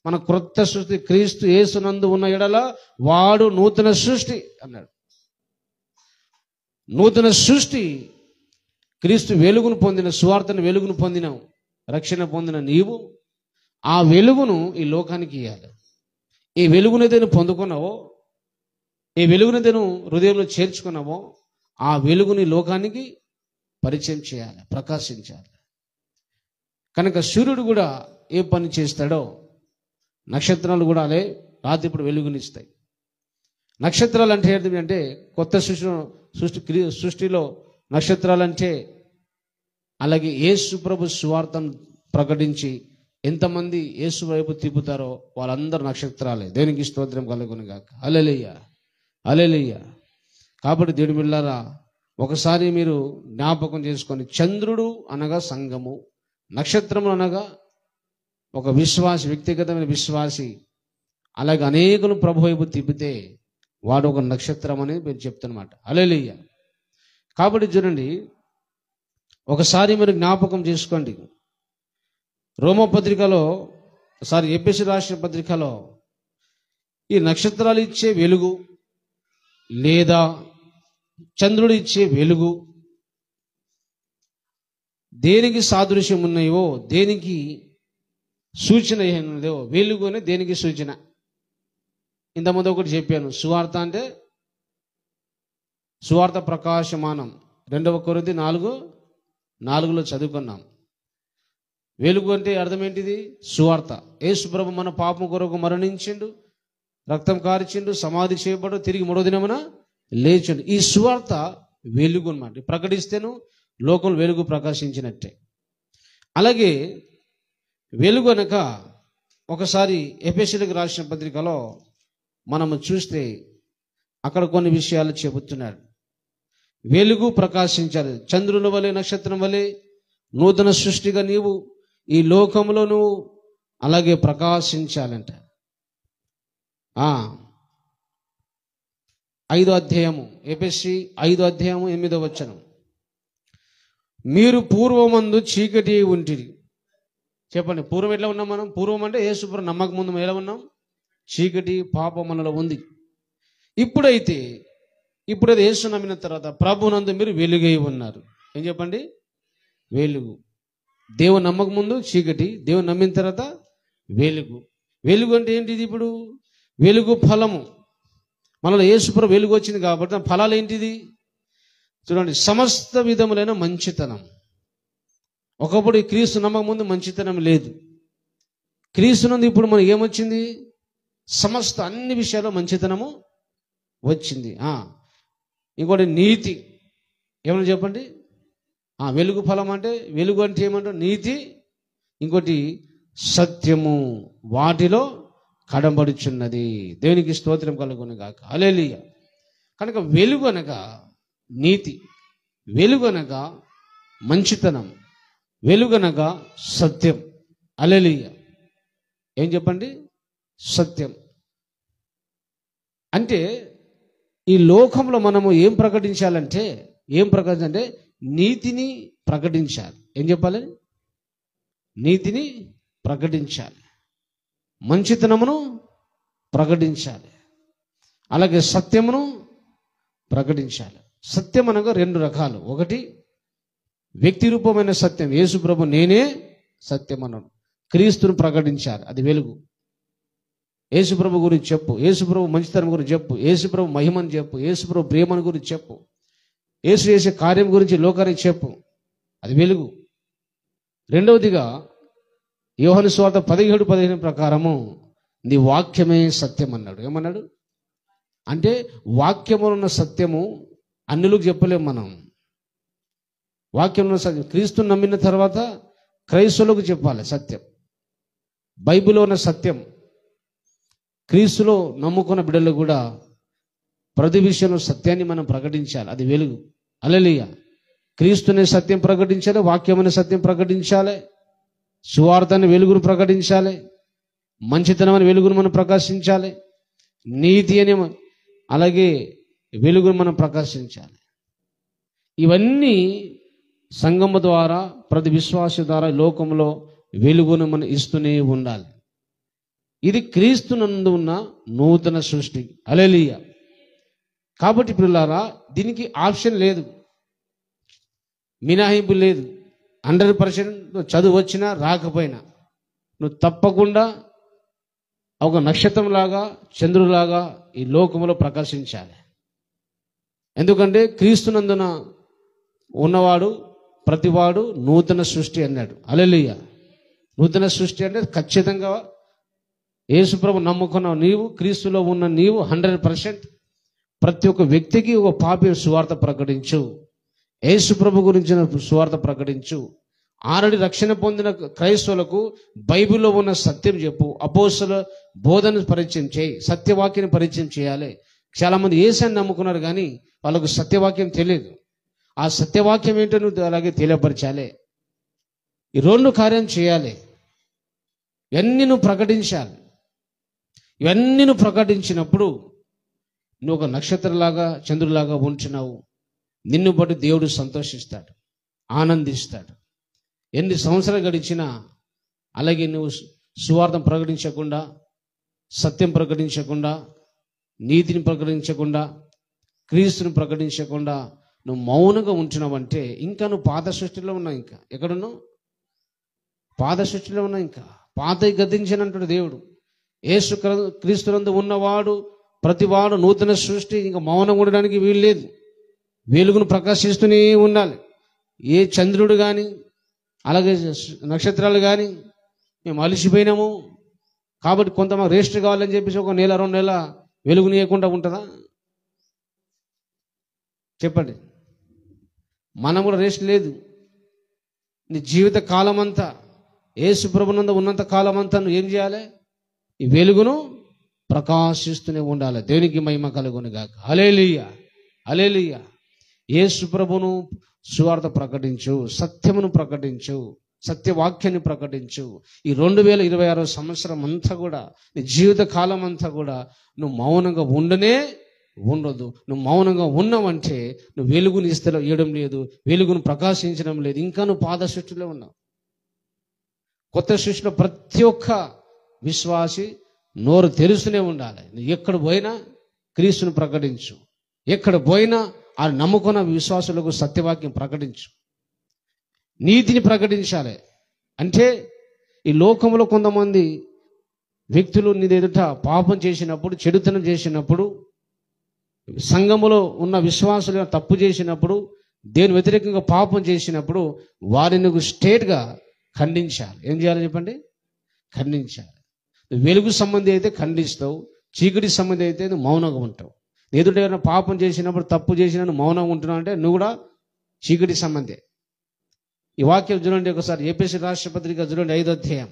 మన క్రొత్త సృష్టి క్రీస్తు యేసునందు ఉన్న ఎడల వాడు నూతన సృష్టి అన్నాడు. నూతన సృష్టి. క్రీస్తు వెలుగును పొందిన, సువార్తను వెలుగును పొందినావు, రక్షణ పొందిన నీవు ఆ వెలుగును ఈ లోకానికి ఇవ్వాలి. ఈ వెలుగునైతే నువ్వు పొందుకున్నావో ఏ వెలుగుని నువ్వు హృదయంలో చేర్చుకున్నావో ఆ వెలుగుని లోకానికి పరిచయం చేయాలి, ప్రకాశించాలి. కనుక సూర్యుడు కూడా ఏ పని చేస్తాడో నక్షత్రాలు కూడా అదే రాత్రి ఇప్పుడు వెలుగునిస్తాయి. నక్షత్రాలు అంటే ఏంటంటే కొత్త సృష్టిలో నక్షత్రాలు అంటే అలాగే యేసు ప్రభు సువార్తను ప్రకటించి ఎంతమంది యేసు వైపు తిప్పుతారో వాళ్ళందరూ నక్షత్రాలే. దేనికి స్తోత్రం కలుగును గాక. హల్లెలూయా, హల్లెలూయా. కాబట్టి దేవుని బిడ్డలారా, ఒకసారి మీరు జ్ఞాపకం చేసుకొని, చంద్రుడు అనగా సంఘము, నక్షత్రములు అనగా ఒక విశ్వాసి, వ్యక్తిగతమైన విశ్వాసి. అలాగే అనేకులు ప్రభు వైపు తిప్పితే వాడు ఒక నక్షత్రం అని మీరు చెప్తున్నమాట. హల్లెలూయా. కాబట్టి చూడండి, ఒకసారి మీరు జ్ఞాపకం చేసుకోండి. రోమపత్రికలో, ఎఫెసీ రాసిన పత్రికలో ఈ నక్షత్రాలు ఇచ్చే వెలుగు లేదా చంద్రుడు ఇచ్చే వెలుగు దేనికి సాదృశ్యం ఉన్నాయో, దేనికి సూచన ఏదో, వెలుగు అనే దేనికి సూచన. ఇంతకుముందు ఒకటి చెప్పాను, సువార్త అంటే సువార్త ప్రకాశమానం. 2 కొరింథీ 4:4 చదువుకున్నాం. వెలుగు అంటే అర్థం ఏంటిది? సువార్త. యేసు ప్రభు మన పాపం కొరకు మరణించిండు, రక్తం కార్చిండు, సమాధి చేయబడు, తిరిగి 3వ దినమున లేచిండు. ఈ సువార్త వెలుగు అన్నమాట. ప్రకటిస్తేను లోకంలో వెలుగు ప్రకాశించినట్టే. అలాగే వెలుగు అనక ఒకసారి ఎఫెసీయులకు రాసిన పత్రికలో మనము చూస్తే అక్కడ కొన్ని విషయాలు చెబుతున్నాడు. వెలుగు ప్రకాశించాలి. చంద్రుని వలె, నక్షత్రం వలె నూతన సృష్టిగా నీవు ఈ లోకంలో నువ్వు అలాగే ప్రకాశించాలంట. 5వ అధ్యాయము, ఎఫెసీ 5వ అధ్యాయము 8వ వచనం. మీరు పూర్వమందు చీకటి ఉంటిరి. చెప్పండి, పూర్వం ఎట్లా ఉన్నాం మనం? పూర్వం అంటే యేసుప్రభు నమ్మక ముందు ఎలా ఉన్నాం? చీకటి, పాపం మనలో ఉంది. ఇప్పుడైతే యేసు నమ్మిన తర్వాత ప్రభునందు మీరు వెలుగై ఉన్నారు. ఏం చెప్పండి? వెలుగు. దేవుని నమ్మక ముందు చీకటి, దేవుని నమ్మిన తర్వాత వెలుగు. వెలుగు అంటే ఏంటిది? ఇప్పుడు వెలుగు ఫలము. మనలో యేసుప్రభు వెలుగు వచ్చింది కాబట్టి ఫలాలు ఏంటిది? చూడండి, సమస్త విధములైన మంచితనం. ఒకప్పుడు క్రీస్తు నమ్మక ముందు మంచితనం లేదు. క్రీస్తు నందు ఇప్పుడు మనకి ఏమొచ్చింది? సమస్త అన్ని విషయాల్లో మంచితనము వచ్చింది. ఇంకోటి నీతి. ఏమన్నా చెప్పండి? వెలుగు ఫలం అంటే, వెలుగు అంటే ఏమంటారు? నీతి. ఇంకోటి సత్యము వాటిలో కడబడుచున్నది. దేవునికి స్తోత్రం కలుగును గాక. హల్లెలూయా. కనుక వెలుగు అనగా నీతి, వెలుగు అనగా మంచితనం, వెలుగు అనగా సత్యం. హల్లెలూయా. ఏం చెప్పండి? సత్యం. అంటే ఈ లోకంలో మనము ఏం ప్రకటించాలంటే నీతిని ప్రకటించాలి. ఏం చెప్పాలి? నీతిని ప్రకటించాలి, మంచితనమును ప్రకటించాలి, అలాగే సత్యమును ప్రకటించాలి. సత్యం అనగా 2 రకాలు. ఒకటి వ్యక్తి రూపమైన సత్యం. యేసు ప్రభు నేనే సత్యం అన్నాడు. క్రీస్తును ప్రకటించాలి, అది వెలుగు. యేసు ప్రభు గురించి చెప్పు, యేసు ప్రభు మంచితనం గురించి చెప్పు, యేసు ప్రభు మహిమను చెప్పు, యేసు ప్రభు ప్రేమను గురించి చెప్పు, యేసు చేసే కార్యం గురించి లోకానికి చెప్పు, అది వెలుగు. రెండవదిగా యోహాను సువార్త 17:15 ప్రకారము నీ వాక్యమే సత్యం అన్నాడు. ఏమన్నాడు? అంటే వాక్యములో ఉన్న సత్యము అన్యులకు చెప్పలేము మనం. వాక్యంలో సత్యం క్రీస్తుని నమ్మిన తర్వాత క్రైస్తవులకు చెప్పాలి సత్యం. బైబిల్లో ఉన్న సత్యం క్రీస్తులో నమ్ముకున్న బిడ్డలు కూడా ప్రతి విషయంలో సత్యాన్ని మనం ప్రకటించాలి, అది వెలుగు. హల్లెలూయా. క్రీస్తునే సత్యం ప్రకటించాలి, వాక్యమనే సత్యం ప్రకటించాలి, సువార్తని వెలుగును ప్రకటించాలి, మంచితనం అని వెలుగును మనం ప్రకాశించాలి, నీతి అని అలాగే వెలుగును మనం ప్రకాశించాలి. ఇవన్నీ సంఘము ద్వారా, ప్రతి విశ్వాస ద్వారా లోకంలో వెలుగును మనం ఇస్తూనే ఉండాలి. ఇది క్రీస్తునందు ఉన్న నూతన సృష్టి. హల్లెలూయా. కాబట్టి పిల్లారా, దీనికి ఆప్షన్ లేదు, మినహాయింపు లేదు. 100% చదువు వచ్చినా రాకపోయినా నువ్వు తప్పకుండా ఒక నక్షత్రంలాగా చంద్రులాగా ఈ లోకములో ప్రకాశించాలి. ఎందుకంటే క్రీస్తునందున ఉన్నవాడు ప్రతివాడు నూతన సృష్టి అన్నాడు. హల్లెలూయా. నూతన సృష్టి అంటే ఖచ్చితంగా యేసుప్రభు నమ్ముకున్న నీవు, క్రీస్తులో ఉన్న నీవు 100% ప్రతి ఒక్క వ్యక్తికి ఒక పాపి సువార్త ప్రకటించు. యేసుప్రభు గురించిన సువార్త ప్రకటించు. ఆల్రెడీ రక్షణ పొందిన క్రైస్తవులకు బైబిల్లో ఉన్న సత్యం చెప్పు. అపోస్తలుల బోధన పరిచయం చేయి. సత్యవాక్యాన్ని పరిచయం చేయాలి. చాలామంది యేసుని నమ్ముకున్నారు కానీ వాళ్ళకు సత్యవాక్యం తెలియదు. ఆ సత్యవాక్యం ఏంటో నువ్వు అలాగే తెలియపరచాలి. ఈ రెండు కార్యం చేయాలి. ఇవన్నీ నువ్వు ప్రకటించాలి. ఇవన్నీ నువ్వు ప్రకటించినప్పుడు నువ్వు ఒక నక్షత్రంలాగా చంద్రులాగా ఉంటున్నావు. నిన్ను బట్టి దేవుడు సంతోషిస్తాడు, ఆనందిస్తాడు. ఎన్ని సంవత్సరాలు గడిచినా అలాగే నువ్వు సువార్త ప్రకటించకుండా, సత్యం ప్రకటించకుండా, నీతిని ప్రకటించకుండా, క్రీస్తుని ప్రకటించకుండా నువ్వు మౌనంగా ఉంటున్నావంటే ఇంకా నువ్వు పాత సృష్టిలో ఉన్నావు. ఇంకా ఎక్కడున్నావు? పాత సృష్టిలో ఉన్నావు. ఇంకా పాత గతించనంటాడు దేవుడు. యేసు క్రీస్తునందు ఉన్నవాడు ప్రతివాడు నూతన సృష్టి. ఇంకా మౌనం ఉండడానికి వీలు లేదు. వెలుగును ప్రకాశిస్తూనే ఉండాలి. ఏ చంద్రుడు కానీ అలాగే నక్షత్రాలు కానీ మేము అలసిపోయినాము కాబట్టి కొంత మాకు రెస్ట్ కావాలని చెప్పేసి ఒక నెల 2 నెలల వెలుగునీయకుండా ఉంటుందా? చెప్పండి. మనం కూడా రెస్ట్ లేదు. నీ జీవిత కాలం అంతా యేసు ప్రభునందు ఉన్నంత కాలం అంతా నువ్వు ఏం చేయాలి? ఈ వెలుగును ప్రకాశిస్తూనే ఉండాలి. దేవునికి మహిమ కలుగును గాక. హల్లెలూయా, హల్లెలూయా. యేసు ప్రభును సువార్త ప్రకటించు, సత్యమును ప్రకటించు, సత్యవాక్యాన్ని ప్రకటించు. ఈ 2026 సంవత్సరం అంతా కూడా నీ జీవిత కాలం అంతా కూడా నువ్వు మౌనంగా ఉండదు. నువ్వు మౌనంగా ఉన్నావంటే నువ్వు వెలుగుని ఇయడం లేదు, వెలుగును ప్రకాశించడం లేదు. ఇంకా నువ్వు పాత సృష్టిలో ఉన్నావు. కొత్త సృష్టిలో ప్రతి ఒక్క విశ్వాసి నోరు తెరుస్తూనే ఉండాలి. నువ్వు ఎక్కడ పోయినా క్రీస్తుని ప్రకటించు. ఎక్కడ పోయినా ఆ నమ్ముకున్న విశ్వాసులకు సత్యవాక్యం ప్రకటించు. నీతిని ప్రకటించాలి. అంటే ఈ లోకంలో కొంతమంది వ్యక్తులు నీ ఎదుట పాపం చేసినప్పుడు, చెడుతనం చేసినప్పుడు, సంఘములో ఉన్న విశ్వాసులు తప్పు చేసినప్పుడు, దేని వ్యతిరేకంగా పాపం చేసినప్పుడు వారిని నువ్వు స్ట్రేట్గా ఖండించాలి. ఏం చేయాలి చెప్పండి? ఖండించాలి. నువ్వు వెలుగు సంబంధి అయితే ఖండిస్తావు, చీకటి సంబంధి అయితే నువ్వు మౌనంగా ఉంటావు. ఎదుట ఏమైనా పాపం చేసినప్పుడు, తప్పు చేసినా నువ్వు మౌనంగా ఉంటున్నావు అంటే నువ్వు కూడా చీకటి సంబంధే. ఈ వాక్యం చూడండి ఒకసారి. ఎఫెసీ రాష్ట్ర పత్రిక చూడండి 5వ అధ్యాయం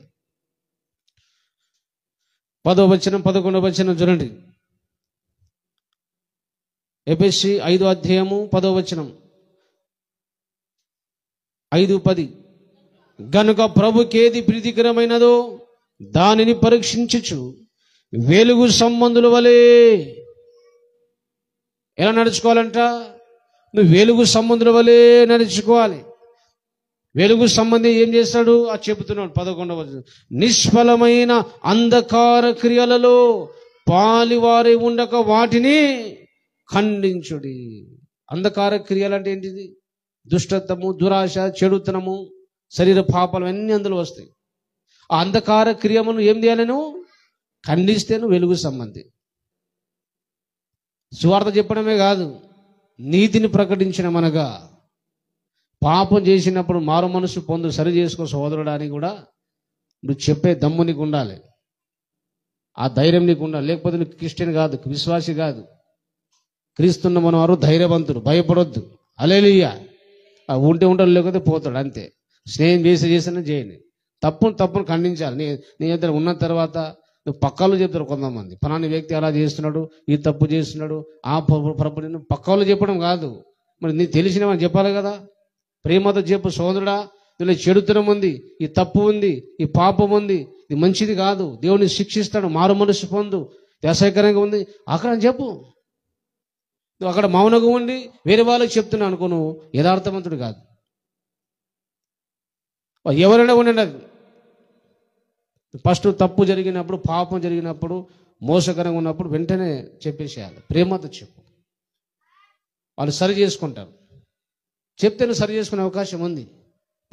10వ వచనం 11వ వచనం చూడండి. ఎఫెసీ 5వ అధ్యాయము 10వ వచనం 5:10. గనుక ప్రభుకేది ప్రీతికరమైనదో దానిని పరీక్షించుచు వెలుగు సంబంధుల వలె. ఎలా నడుచుకోవాలంట? నువ్వు వెలుగు సంబంధుల వలె నడుచుకోవాలి. వెలుగు సంబంధి ఏం చేస్తాడు? అది చెబుతున్నాడు 11వ వచనం. నిష్ఫలమైన అంధకార క్రియలలో పాలివారే ఉండక వాటిని ఖండించుడి. అంధకార క్రియలు అంటే ఏంటిది? దుష్టత్వము, దురాశ, చెడుతనము, శరీర పాపాలు అన్నీ అందులో వస్తాయి. ఆ అంధకార క్రియమును ఏం చేయాలి? నువ్వు ఖండిస్తే నువ్వు వెలుగు సంబంధి. సువార్త చెప్పడమే కాదు, నీతిని ప్రకటించిన మనగా పాపం చేసినప్పుడు మారు మనసు పొందు, సరి చేసుకో సోదరుడానికి కూడా నువ్వు చెప్పే దమ్ము నీకు ఉండాలి. ఆ ధైర్యం నీకు ఉండాలి. లేకపోతే నువ్వు క్రిస్టియన్ కాదు, విశ్వాసి కాదు. క్రీస్తున్న మన వారు ధైర్యవంతుడు, భయపడొద్దు. హల్లెలూయా. ఉంటే ఉంటాడు, లేకపోతే పోతాడు, అంతే. స్నేహం చేసినా చేయండి. తప్పును ఖండించాలి. నీ ఇద్దరు ఉన్న తర్వాత నువ్వు పక్కలు చెప్తారు కొంతమంది. ఫలాని వ్యక్తి అలా చేస్తున్నాడు, ఈ తప్పు చేస్తున్నాడు, ఆ పొరపాటు. నువ్వు పక్కలు చెప్పడం కాదు, మరి నీకు తెలిసినవని చెప్పాలి కదా. ప్రేమతో చెప్పు, సోదరుడా దీనిలో చెడుతనం ఉంది, ఈ తప్పు ఉంది, ఈ పాపం ఉంది, ఇది మంచిది కాదు, దేవుడిని శిక్షిస్తాడు, మారు మనసు పొందు, వ్యసకరంగా ఉంది, అక్కడ చెప్పు. నువ్వు అక్కడ మౌనంగా ఉండి వేరే వాళ్ళకి చెప్తున్నావు అనుకో, నువ్వు యథార్థవంతుడు కాదు. ఎవరైనా ఉండండి, అది ఫస్ట్ తప్పు జరిగినప్పుడు, పాపం జరిగినప్పుడు, మోసకరంగా ఉన్నప్పుడు వెంటనే చెప్పేసేయాలి. ప్రేమతో చెప్పు, వాళ్ళు సరి చేసుకుంటారు. చెప్తే నువ్వు సరి చేసుకునే అవకాశం ఉంది.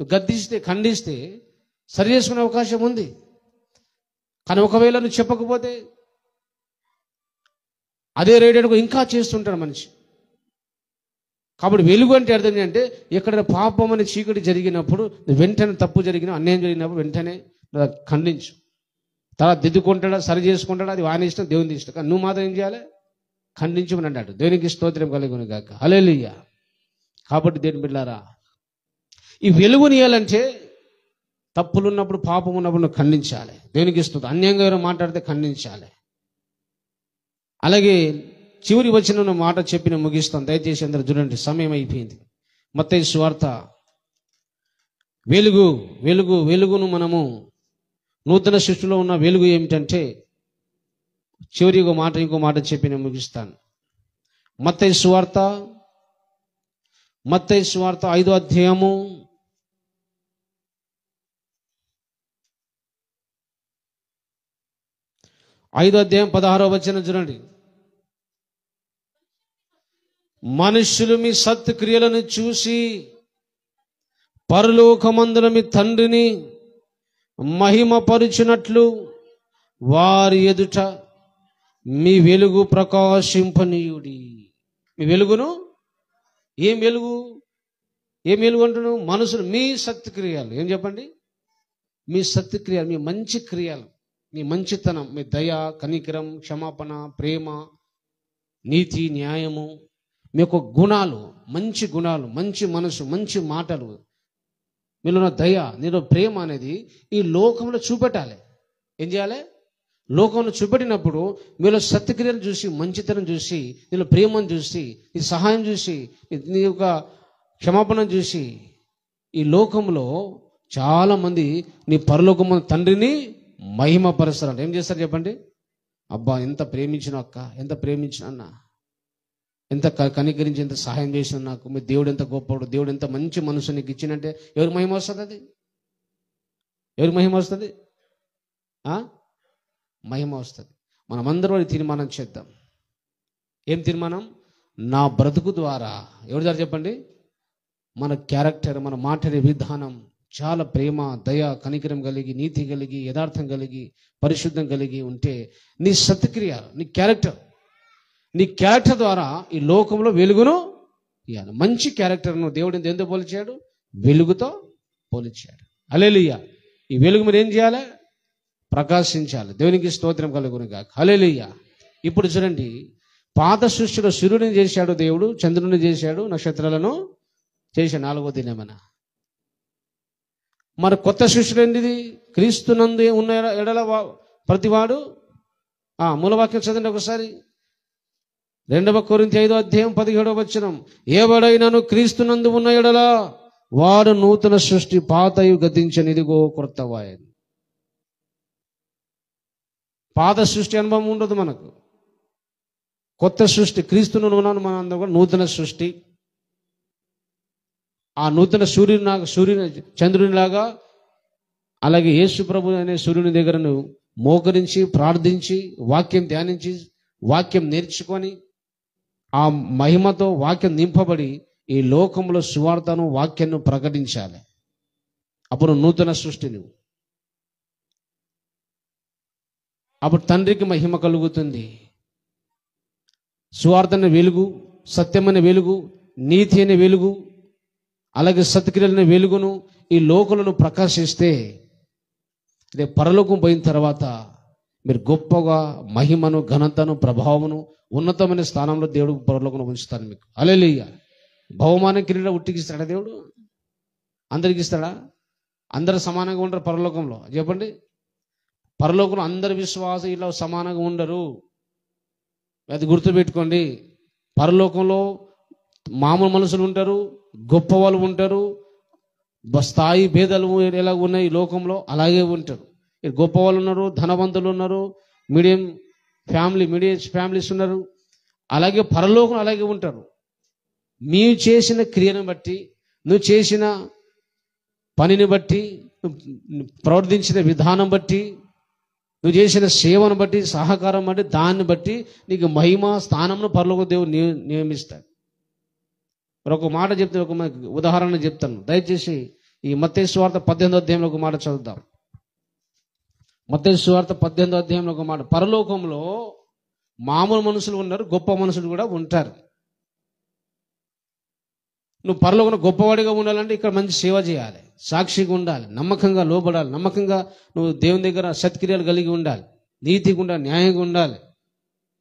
నువ్వు గద్దిస్తే, ఖండిస్తే సరి చేసుకునే అవకాశం ఉంది. కానీ ఒకవేళ నువ్వు చెప్పకపోతే అదే రేడియోకు ఇంకా చేస్తుంటాడు మనిషి. కాబట్టి వెలుగు అంటే అర్థం ఏంటంటే ఎక్కడ పాపం అనే చీకటి జరిగినప్పుడు వెంటనే తప్పు జరిగిన అన్యాయం జరిగినప్పుడు వెంటనే ఖండించు. తర్వాత దిద్దుకుంటాడా సరి చేసుకుంటాడా అది వాని ఇష్టం, దేవుని ఇష్టం. కానీ నువ్వు మాత్రం ఏం చేయాలి? ఖండించమని అన్నాడు. దేవునికి స్తోత్రం కలుగును గాక. హల్లెలూయా. కాబట్టి దేవుని బిడ్డలారా, ఈ వెలుగునియాలంటే తప్పులు ఉన్నప్పుడు పాపం ఉన్నప్పుడు నువ్వు ఖండించాలి. దేవునికి స్తోత్రం. అన్యాయంగా ఎవరైనా మాట్లాడితే ఖండించాలి. అలాగే చివరి వచ్చిన మాట చెప్పి నేను ముగిస్తాను. దయచేసి అందరూ చూడండి, సమయం అయిపోయింది. మత్తయి సువార్త వెలుగును మనము నూతన సృష్టిలో ఉన్న వెలుగు ఏమిటంటే చివరి ఇంకో మాట చెప్పి నేను ముగిస్తాను. మత్తయి సువార్త 5వ అధ్యాయము 16వ వచనం చూడండి. మనుష్యులు మీ సత్క్రియలను చూసి పరలోకమందున మీ తండ్రిని మహిమపరుచునట్లు వారి ఎదుట మీ వెలుగు ప్రకాశింపనీయుడి. మీ వెలుగును ఏం వెలుగు అంటున్నావు? మనుషులు మీ సత్క్రియలు ఏం చెప్పండి? మీ సత్క్రియలు, మీ మంచి క్రియలు, మీ మంచితనం, మీ దయ, కనికరం, క్షమాపణ, ప్రేమ, నీతి, న్యాయము, మీ యొక్క గుణాలు, మంచి మనసు, మంచి మాటలు, మీలో ఉన్న దయ, నీలో ప్రేమ అనేది ఈ లోకంలో చూపెట్టాలి. ఏం చేయాలి? లోకంలో చూపెట్టినప్పుడు మీలో సత్క్రియలు చూసి, మంచితనం చూసి, నీలో ప్రేమను చూసి, నీ సహాయం చూసి, నీ యొక్క క్షమాపణ చూసి ఈ లోకంలో చాలా మంది నీ పరలోకము తండ్రిని మహిమపరుస్తారు. ఏం చేస్తారు చెప్పండి? అబ్బా, ఎంత ప్రేమించిన అక్క, ఎంత ప్రేమించిన అన్న, ఎంత కనికరించి, ఎంత సహాయం చేసిన నాకు, మీ దేవుడు ఎంత గొప్పవాడు, దేవుడు ఎంత మంచి మనసు నీకు ఇచ్చినంటే ఎవరి మహిమ వస్తుంది? అది ఎవరి మహిమ వస్తుంది? మహిమ వస్తుంది. మనమందరం తీర్మానం చేద్దాం. ఏం తీర్మానం? నా బ్రతుకు ద్వారా ఎవరి ద్వారా చెప్పండి? మన క్యారెక్టర్, మన మాట్లాడే విధానం చాలా ప్రేమ, దయ, కనికరం కలిగి, నీతి కలిగి, యథార్థం కలిగి, పరిశుద్ధం కలిగి ఉంటే నీ సత్క్రియ, నీ క్యారెక్టర్ ద్వారా ఈ లోకంలో వెలుగును ఇవ్వాలి. మంచి క్యారెక్టర్ను దేవుడు ఎందుకు పోల్చాడు? వెలుగుతో పోల్చాడు. హల్లెలూయా. ఈ వెలుగు మీరు ఏం చేయాలి? ప్రకాశించాలి. దేవునికి స్తోత్రం కలుగును గాక. హల్లెలూయా. ఇప్పుడు చూడండి, పాత సృష్టిలో సూర్యుడిని చేశాడు దేవుడు, చంద్రుని చేశాడు, నక్షత్రాలను చేశాడు 4వ దినమన. మరి కొత్త సృష్టిలో ఏంటిది? క్రీస్తునందు ఉన్న ఎడల ప్రతివాడు మూలవాక్యం చదవండి ఒకసారి. 2 కొరింథీ 5వ అధ్యాయం 17వ వచనం. ఎవడైనను క్రీస్తునందు ఉన్న ఎడల వాడు నూతన సృష్టి, పాతయు గతించని, ఇదిగో క్రొత్తవాయెను. పాత సృష్టి అనుభవం ఉండదు మనకు. కొత్త సృష్టి క్రీస్తును ఉన్నాను మన అందరం కూడా నూతన సృష్టి. ఆ నూతన సూర్యుని చంద్రునిలాగా అలాగే యేసు ప్రభు అనే సూర్యుని దగ్గరను మోకరించి ప్రార్థించి వాక్యం ధ్యానించి వాక్యం నేర్చుకొని ఆ మహిమతో వాక్యం నింపబడి ఈ లోకంలో సువార్తను వాక్యాన్ని ప్రకటించాలి. అప్పుడు నూతన సృష్టి నువ్వు. అప్పుడు తండ్రికి మహిమ కలుగుతుంది. సువార్తన వెలుగు, సత్యమైన వెలుగు, నీతి అనే వెలుగు, అలాగే సత్క్రియలనే వెలుగును ఈ లోకంలో ప్రకాశిస్తే రేపు పరలోకం పోయిన తర్వాత మీరు గొప్పగా మహిమను, ఘనతను, ప్రభావమును, ఉన్నతమైన స్థానంలో దేవుడు పరలోకంలో ఉంచుతాను మీకు. హల్లెలూయా. బహుమానం కిరీటం ఉట్టికిస్తాడా దేవుడు? అందరికి ఇస్తాడా? అందరు సమానంగా ఉండరు పరలోకంలో? చెప్పండి. పరలోకంలో అందరి విశ్వాసం ఇలా సమానంగా ఉండరు. అది గుర్తుపెట్టుకోండి. పరలోకంలో మామూలు మనుషులు ఉంటారు, గొప్ప వాళ్ళు ఉంటారు, స్థాయి భేదాలు ఎలా ఉన్నాయి ఈ లోకంలో అలాగే ఉంటారు. గొప్ప వాళ్ళు ఉన్నారు, ధనవంతులు ఉన్నారు, మీడియం ఫ్యామిలీస్ ఉన్నారు. అలాగే పరలోకం అలాగే ఉంటారు. మీరు చేసిన క్రియను బట్టి, నువ్వు చేసిన పనిని బట్టి, ప్రవర్తించిన విధానం బట్టి, నువ్వు చేసిన సేవను బట్టి, సహకారం బట్టి, దాన్ని బట్టి నీకు మహిమ స్థానంలో పరలోక దేవుడు నియమిస్తాడు. ఒక మాట చెప్తే, ఒక ఉదాహరణ చెప్తాను. దయచేసి ఈ మత్తయి సువార్త 18వ అధ్యాయంలో ఒక మాట చదువుదాం. మత్తయి సువార్త 18వ అధ్యాయంలో ఒక మాట, పరలోకంలో మామూలు మనుషులు ఉన్నారు, గొప్ప మనుషులు కూడా ఉంటారు. నువ్వు పరలోకంలో గొప్పవాడిగా ఉండాలంటే ఇక్కడ మంచి సేవ చేయాలి, సాక్షిగా ఉండాలి, నమ్మకంగా లోబడాలి, నమ్మకంగా నువ్వు దేవుని దగ్గర సత్క్రియలు కలిగి ఉండాలి, నీతిగా ఉండాలి, న్యాయంగా ఉండాలి.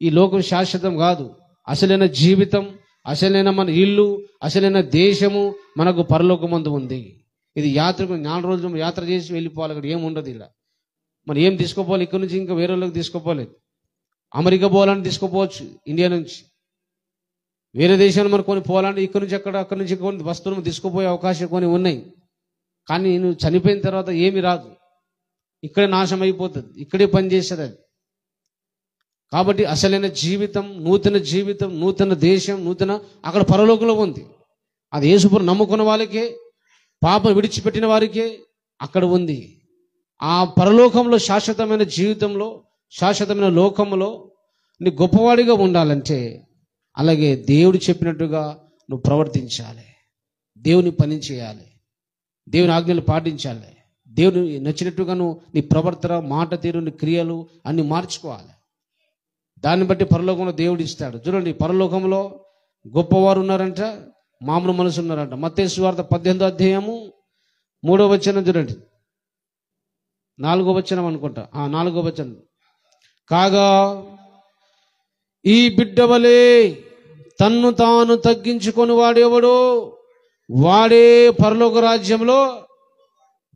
ఈ లోకం శాశ్వతం కాదు. అసలైన జీవితం, అసలైన మన ఇల్లు, అసలైన దేశము మనకు పరలోకమందు ఉంది. ఇది యాత్రకు 4 రోజులు యాత్ర చేసి వెళ్ళిపోవాలి. అక్కడ ఏముండదు. ఇలా మరి ఏం తీసుకోపోవాలి, ఇక్కడ నుంచి ఇంకా వేరే వాళ్ళకి తీసుకోపోలేదు. అమెరికా పోవాలని తీసుకోపోవచ్చు, ఇండియా నుంచి వేరే దేశాన్ని మనం కొని పోవాలంటే ఇక్కడ నుంచి అక్కడి నుంచి కొన్ని వస్తువులు తీసుకుపోయే అవకాశం కొన్ని ఉన్నాయి. కానీ నువ్వు చనిపోయిన తర్వాత ఏమి రాదు, ఇక్కడే నాశనం అయిపోతుంది, ఇక్కడే పనిచేస్తుంది అది. కాబట్టి అసలైన జీవితం, నూతన దేశం, అక్కడ పరలోకంలో ఉంది. అది యేసుప్రభువును నమ్ముకున్న వాళ్ళకే, పాపం విడిచిపెట్టిన వారికే అక్కడ ఉంది. ఆ పరలోకంలో, శాశ్వతమైన జీవితంలో, శాశ్వతమైన లోకంలో నీ గొప్పవాడిగా ఉండాలంటే అలాగే దేవుడు చెప్పినట్టుగా నువ్వు ప్రవర్తించాలి, దేవుని పని చేయాలి, దేవుని ఆజ్ఞలు పాటించాలి, దేవుని నచ్చినట్టుగా నువ్వు నీ ప్రవర్తన, మాట తీరు, నీ క్రియలు అన్ని మార్చుకోవాలి. దాన్ని బట్టి పరలోకంలో దేవుడు ఇస్తాడు. చూడండి, పరలోకంలో గొప్పవారు ఉన్నారంట, మామూలు మనుషులు ఉన్నారంట. మత్తయి సువార్త 18వ అధ్యాయము 3వ వచనం చూడండి, 4వ వచనం అనుకుంటా, 4వ వచనం. కాగా ఈ బిడ్డ వలె తన్ను తాను తగ్గించుకొని వాడేవాడు, వాడే పరలోక రాజ్యంలో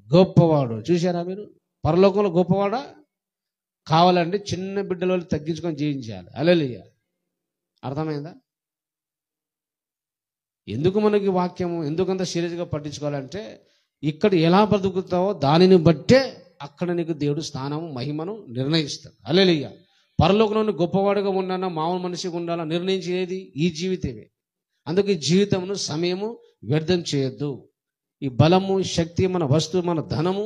గొప్పవాడు. చూశారా మీరు? పరలోకంలో గొప్పవాడా? కావాలంటే చిన్న బిడ్డల వల్ల తగ్గించుకొని జీవించాలి. హల్లెలూయా. అర్థమైందా? ఎందుకు మనకి వాక్యము ఎందుకంత సీరియస్గా పట్టించుకోవాలంటే, ఇక్కడ ఎలా బ్రతుకుతావో దానిని బట్టే అక్కడ నీకు దేవుడు స్థానము, మహిమను నిర్ణయిస్తాడు. హల్లెలూయా. పరలోకంలో గొప్పవాడుగా ఉండాలా, మామూలు మనిషిగా ఉండాలా నిర్ణయించేది ఈ జీవితమే. అందుకే ఈ జీవితమును, సమయము వ్యర్థం చేయొద్దు. ఈ బలము, శక్తి, మన వస్తువు, మన ధనము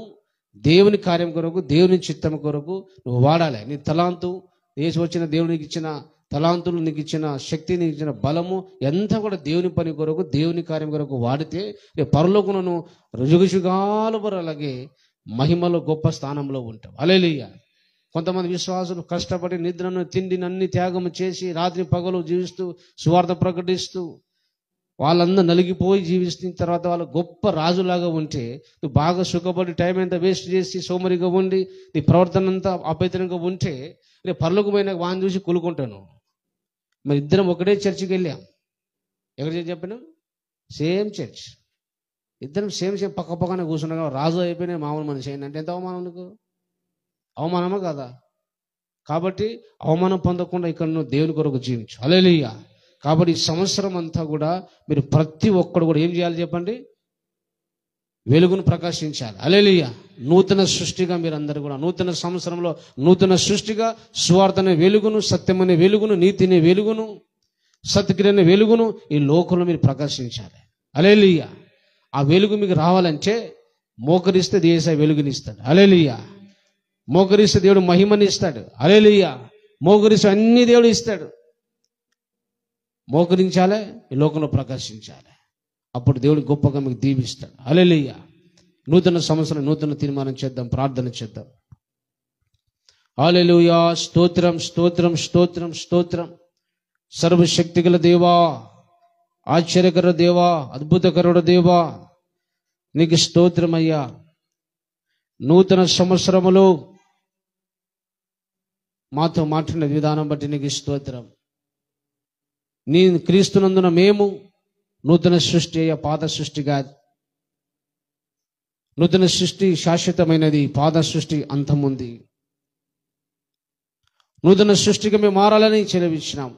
దేవుని కార్యం కొరకు, దేవుని చిత్తం కొరకు నువ్వు వాడాలి. నీ తలాంతు, వేసి వచ్చిన దేవునికి ఇచ్చిన తలాంతులు, నీకు ఇచ్చిన శక్తి, నీకు ఇచ్చిన బలము ఎంత కూడా దేవుని పని కొరకు, దేవుని కార్యం కొరకు వాడితే పరలోకమును రుజుగుషుగాలు అలాగే మహిమలో గొప్ప స్థానంలో ఉంటావు. హల్లెలూయా. కొంతమంది విశ్వాసులు కష్టపడి నిద్రను, తిండిని అన్ని త్యాగం చేసి రాత్రి పగలు జీవిస్తూ సువార్త ప్రకటిస్తూ వాళ్ళందరూ నలిగిపోయి జీవిస్తున్న తర్వాత వాళ్ళు గొప్ప రాజులాగా ఉంటే, నువ్వు బాగా సుఖపడి టైం అంతా వేస్ట్ చేసి సోమరిగా ఉండి నీ ప్రవర్తన అంతా అపవిత్రంగా ఉంటే రేపు పరలోకమైన వాడిని చూసి కూలుకుంటాను. మరి ఇద్దరం ఒకటే చర్చికి వెళ్ళాం. ఎక్కడ చెప్పాను? Same church. ఇద్దరం సేమ్ పక్క పక్కనే కూర్చున్నాం. రాజు అయిపోయినా మామూలు మనిషి అయిందంటే ఎంత అవమానం నీకు? అవమానమా కదా? కాబట్టి అవమానం పొందకుండా ఇక్కడ నువ్వు దేవుని కొరకు జీవించు. హల్లెలూయా. కాబట్టి ఈ సంవత్సరం అంతా కూడా మీరు ప్రతి ఒక్కడు కూడా ఏం చేయాలి చెప్పండి? వెలుగును ప్రకాశించాలి. హల్లెలూయా. నూతన సృష్టిగా మీరందరూ కూడా నూతన సంవత్సరంలో నూతన సృష్టిగా సువార్తనే వెలుగును, సత్యమనే వెలుగును, నీతిని వెలుగును, సత్క్రియనే వెలుగును ఈ లోకంలో మీరు ప్రకాశించాలి. హల్లెలూయా. ఆ వెలుగు మీకు రావాలంటే మోకరిస్తే యేసయ్య వెలుగునిస్తాడు. హల్లెలూయా. మోకరిస్తే దేవుడు మహిమని ఇస్తాడు. హల్లెలూయా. మోకరిస్తే అన్ని దేవుడు ఇస్తాడు. మోకరించాలి, ఈ లోకంలో ప్రకాశించాలి. అప్పుడు దేవుడు గొప్పగా మీకు దీవిస్తాడు. హల్లెలూయా. నూతన సంవత్సరం నూతన తీర్మానం చేద్దాం, ప్రార్థన చేద్దాం. హల్లెలూయా. స్తోత్రం, స్తోత్రం, స్తోత్రం, స్తోత్రం. సర్వశక్తిగల దేవా, ఆశ్చర్యకర దేవా, అద్భుతకరుడ దేవా, నీకు స్తోత్రం అయ్యా. నూతన సంవత్సరములో మాతో మాట్లాడిన విధానం బట్టి నీకు స్తోత్రం. నీ క్రీస్తునందున మేము నూతన సృష్టి అయ్యా, పాత సృష్టి కాదు. నూతన సృష్టి శాశ్వతమైనది, పాత సృష్టి అంతముంది. నూతన సృష్టిగా మేము మారాలని చెలవిచ్చినాం.